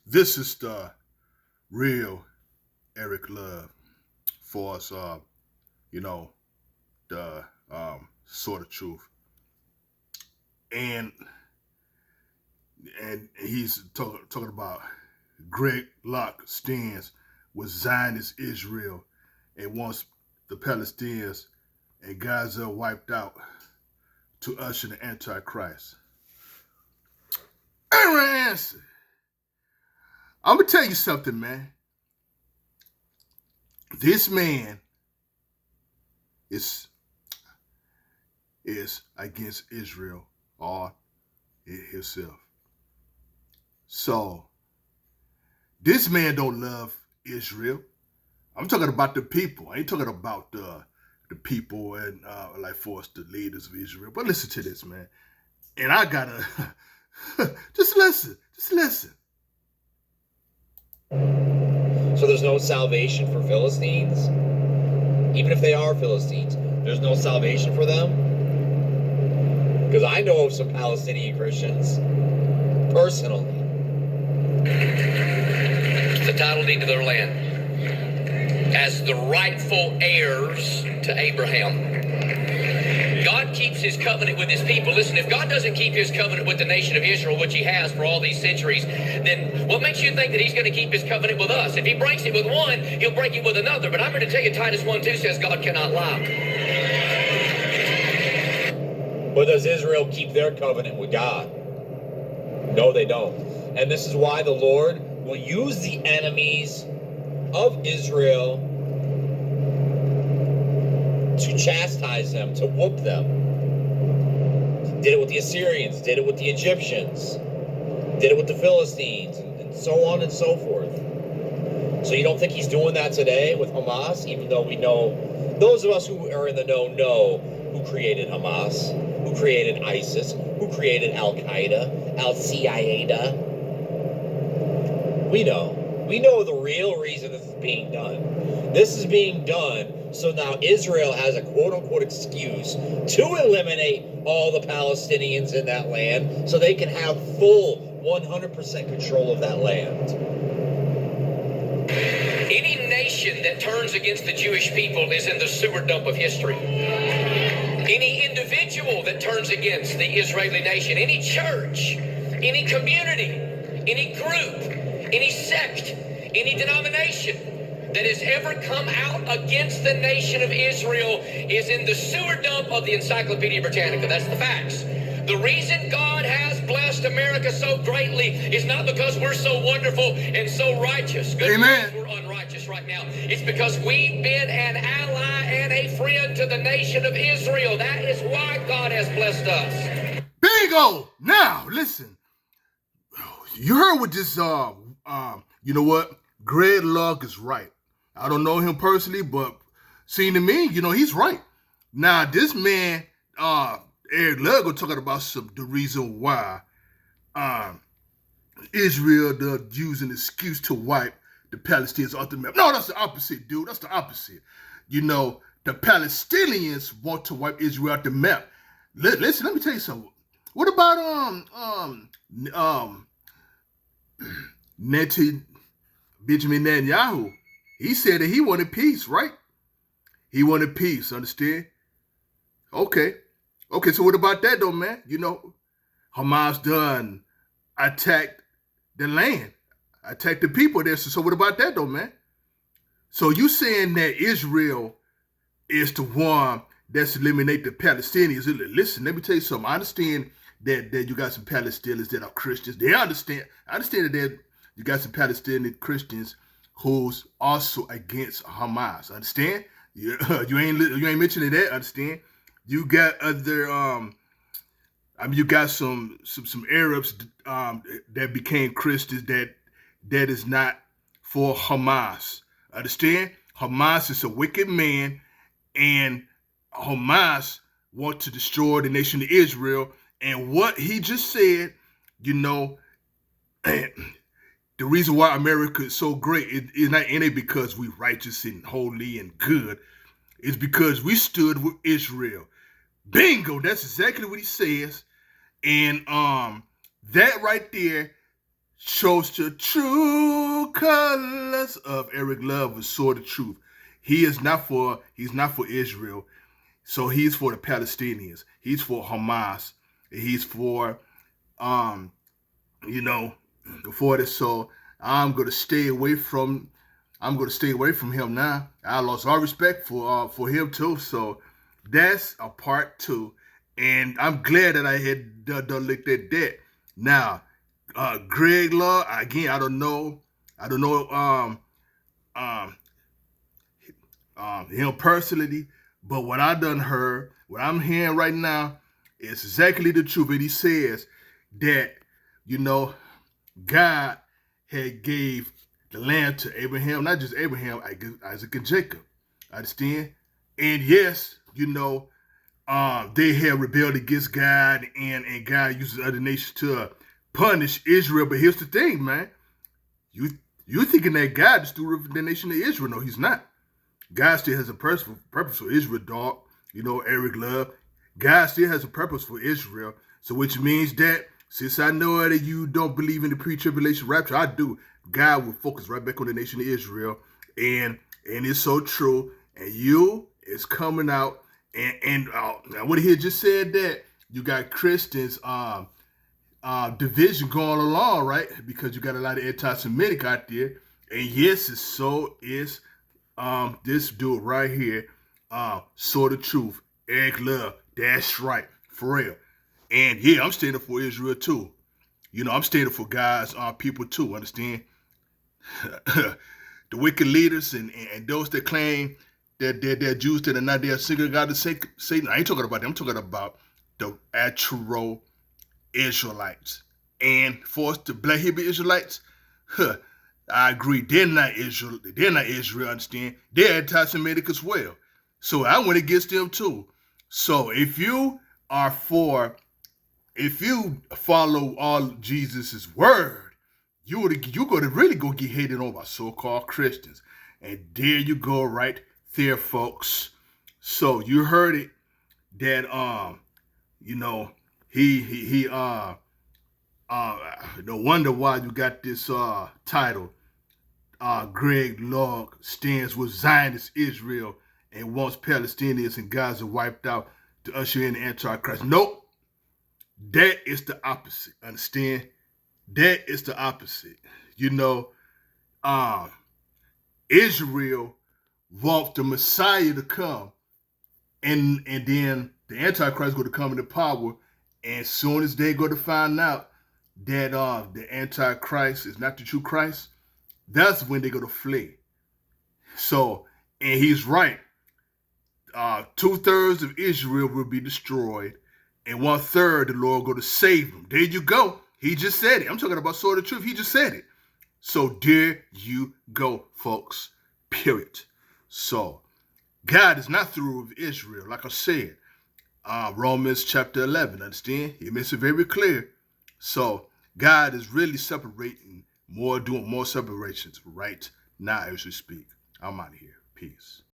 This is the real Eric Love for us, you know, the sort of truth. And he's talking about Greg Locke stands with Zionist Israel and wants the Palestinians and Gaza wiped out to usher the Antichrist. Aaron Answer. I'm gonna tell you something, man. This man is against Israel or himself. So this man don't love Israel. I'm talking about the people. I ain't talking about the people and like for us, the leaders of Israel. But listen to this, man. And I gotta just listen. Just listen. So there's no salvation for Philistines? Even if they are Philistines, there's no salvation for them? Because I know of some Palestinian Christians, personally. The title deed to their land as the rightful heirs to Abraham. God keeps his covenant with his people. Listen, if God doesn't keep his covenant with the nation of Israel, which he has for all these centuries, then what makes you think that he's going to keep his covenant with us? If he breaks it with one, he'll break it with another. But I'm going to tell you, Titus 1:2 says God cannot lie. But does Israel keep their covenant with God? No, they don't. And this is why the Lord will use the enemies of Israel to chastise them, to whoop them. Did it with the Assyrians, did it with the Egyptians, did it with the Philistines, and so on and so forth. So you don't think he's doing that today with Hamas, even though we know, those of us who are in the know who created Hamas, who created ISIS, who created Al-Qaeda, Al-Qaeda. We know the real reason this is being done. This is being done so now Israel has a quote-unquote excuse to eliminate all the Palestinians in that land so they can have full 100% control of that land. Any nation that turns against the Jewish people is in the sewer dump of history. Any individual that turns against the Israeli nation, any church, any community, any group, any sect, any denomination that has ever come out against the nation of Israel is in the sewer dump of the Encyclopedia Britannica. That's the facts. The reason God has blessed America so greatly is not because we're so wonderful and so righteous. Good Amen. news, we're unrighteous right now. It's because we've been an ally and a friend to the nation of Israel. That is why God has blessed us. Bingo! Now, listen. You heard what this, you know what? Greg Locke is right. I don't know him personally, but seeing to me, he's right. Now, this man, Eric Luggo talking about the reason why Israel use an excuse to wipe the Palestinians off the map. No, that's the opposite, dude. That's the opposite. The Palestinians want to wipe Israel off the map. Listen, let me tell you something. What about Benjamin Netanyahu? He said that he wanted peace, right? He wanted peace, understand? Okay, so what about that though, man? Hamas done attacked the land, attacked the people there. So what about that though, man? So you saying that Israel is the one that's eliminate the Palestinians? Listen, let me tell you something. I understand that you got some Palestinians that are Christians. I understand that you got some Palestinian Christians who's also against Hamas. Understand? You ain't mentioning that. Understand? You got other you got some Arabs that became Christians that is not for Hamas. Understand? Hamas is a wicked man, and Hamas want to destroy the nation of Israel. And what he just said, the reason why America is so great is not in it because we righteous and holy and good. It's because we stood with Israel. Bingo, that's exactly what he says. And that right there shows the true colors of Eric Love with Sword of Truth. He's not for Israel. So he's for the Palestinians. He's for Hamas. He's for you know, for this. So I'm gonna stay away from him now. I lost all respect for him too. So that's a part two. And I'm glad that I had done looked at that. Now, Greg Law, again, I don't know um him personally, but what I done heard, what I'm hearing right now is exactly the truth. And he says that, you know, God had gave the land to Abraham, not just Abraham, Isaac and Jacob. Understand? And yes, you know, they had rebelled against God, and God uses other nations to punish Israel. But here's the thing, man. You thinking that God is through the nation of Israel. No, he's not. God still has a purpose for Israel, dog. You know, Eric Love. God still has a purpose for Israel. So which means that since I know that you don't believe in the pre-tribulation rapture, I do. God will focus right back on the nation of Israel. And it's so true. And you is coming out. And what he just said that you got Christians division going along, right? Because you got a lot of anti-Semitic out there. And yes, so is this dude right here, Sword of Truth, Eric Love. That's right, for real. And yeah, I'm standing for Israel too. You know, I'm standing for God's people too, understand? The wicked leaders and those that claim that they're Jews that are not there, single God to Satan. I ain't talking about them. I'm talking about the actual Israelites. And for us, the Black Hebrew Israelites, I agree. They're not Israel. They're not Israel, understand? They're anti-Semitic as well. So I went against them too. So if you follow all Jesus' word, you're going to really go get hated on by so-called Christians. And there you go right there, folks. So you heard it that, you know, no wonder why you got this title. Greg Law stands with Zionist Israel and wants Palestinians and Gaza wiped out to usher in the Antichrist. Nope. That is the opposite. Understand? That is the opposite. You know, Israel wants the Messiah to come, and then the Antichrist going to come into power. And as soon as they go to find out that the Antichrist is not the true Christ, that's when they're going to flee. So, and he's right. 2/3 of Israel will be destroyed, and 1/3 the Lord will go to save them. There you go. He just said it. I'm talking about Sword of Truth. He just said it. So there you go, folks. Period. So God is not through with Israel, like I said. Romans chapter 11, understand? He makes it very clear. So God is really separating doing more separations right now as we speak. I'm out of here. Peace.